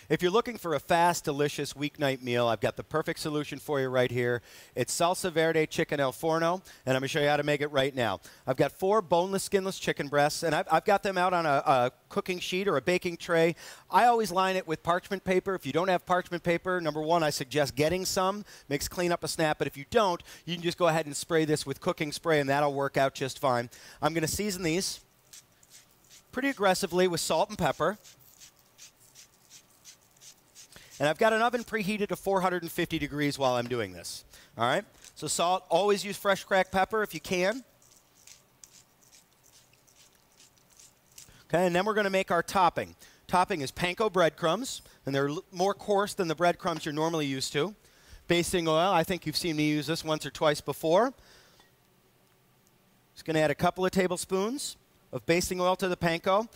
If you're looking for a fast, delicious weeknight meal, I've got the perfect solution for you right here. It's Salsa Verde Chicken al Forno, and I'm going to show you how to make it right now. I've got 4 boneless, skinless chicken breasts, and I've got them out on a cooking sheet or a baking tray. I always line it with parchment paper. If you don't have parchment paper, number one, I suggest getting some. Makes cleanup a snap, but if you don't, you can just go ahead and spray this with cooking spray, and that'll work out just fine. I'm going to season these pretty aggressively with salt and pepper. And I've got an oven preheated to 450 degrees while I'm doing this. All right? So salt, always use fresh cracked pepper if you can. Okay, and then we're going to make our topping. Topping is panko breadcrumbs, and they're more coarse than the breadcrumbs you're normally used to. Basting oil, I think you've seen me use this once or twice before. Just going to add a couple of tablespoons of basting oil to the panko.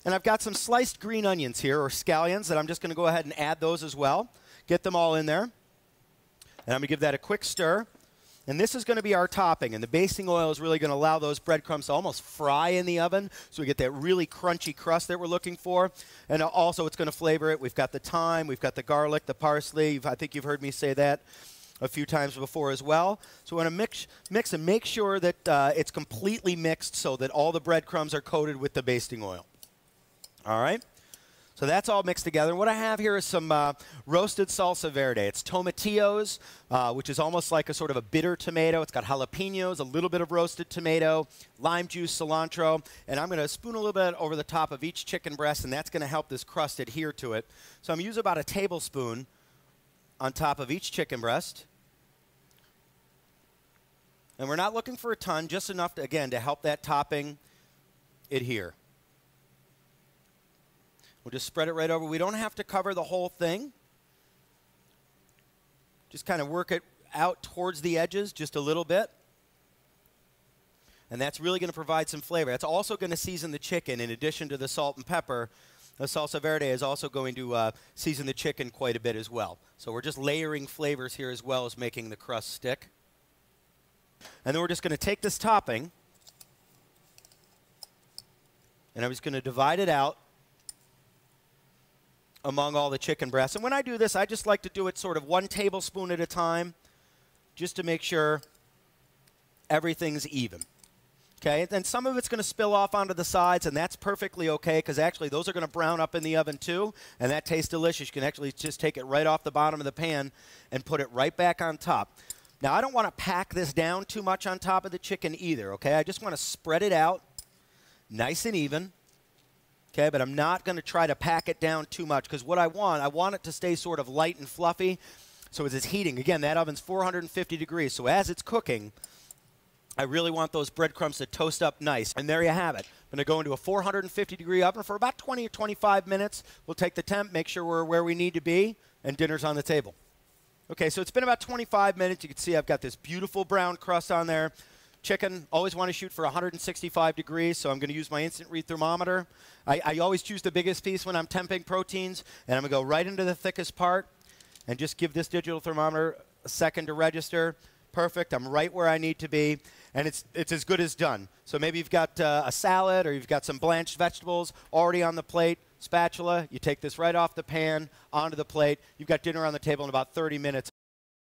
And I've got some sliced green onions here, or scallions, that I'm just going to go ahead and add those as well. Get them all in there. And I'm going to give that a quick stir. And this is going to be our topping. And the basting oil is really going to allow those breadcrumbs to almost fry in the oven, so we get that really crunchy crust that we're looking for. And also, it's going to flavor it. We've got the thyme, we've got the garlic, the parsley. I think you've heard me say that a few times before as well. So we want to mix and make sure that it's completely mixed so that all the breadcrumbs are coated with the basting oil. All right, so that's all mixed together. What I have here is some roasted salsa verde. It's tomatillos, which is almost like a sort of a bitter tomato. It's got jalapenos, a little bit of roasted tomato, lime juice, cilantro, and I'm going to spoon a little bit over the top of each chicken breast, and that's going to help this crust adhere to it. So I'm going to use about a tablespoon on top of each chicken breast. And we're not looking for a ton, just enough, to, again, to help that topping adhere. We'll just spread it right over. We don't have to cover the whole thing. Just kind of work it out towards the edges just a little bit. And that's really going to provide some flavor. That's also going to season the chicken. In addition to the salt and pepper, the salsa verde is also going to season the chicken quite a bit as well. So we're just layering flavors here as well as making the crust stick. And then we're just going to take this topping, and I'm just going to divide it out among all the chicken breasts. And when I do this, I just like to do it sort of 1 tablespoon at a time, just to make sure everything's even. Okay, and then some of it's going to spill off onto the sides, and that's perfectly okay, because actually those are going to brown up in the oven too, and that tastes delicious. You can actually just take it right off the bottom of the pan and put it right back on top. Now, I don't want to pack this down too much on top of the chicken either, okay? I just want to spread it out nice and even. Okay, but I'm not going to try to pack it down too much, because what I want it to stay sort of light and fluffy. So as it's heating, again, that oven's 450 degrees. So as it's cooking, I really want those breadcrumbs to toast up nice. And there you have it. I'm going to go into a 450 degree oven for about 20 or 25 minutes. We'll take the temp, make sure we're where we need to be, and dinner's on the table. Okay, so it's been about 25 minutes. You can see I've got this beautiful brown crust on there. Chicken, always want to shoot for 165 degrees, so I'm going to use my instant read thermometer. I always choose the biggest piece when I'm temping proteins, and I'm going to go right into the thickest part and just give this digital thermometer a second to register. Perfect. I'm right where I need to be, and it's as good as done. So maybe you've got a salad, or you've got some blanched vegetables already on the plate. Spatula, you take this right off the pan onto the plate. You've got dinner on the table in about 30 minutes.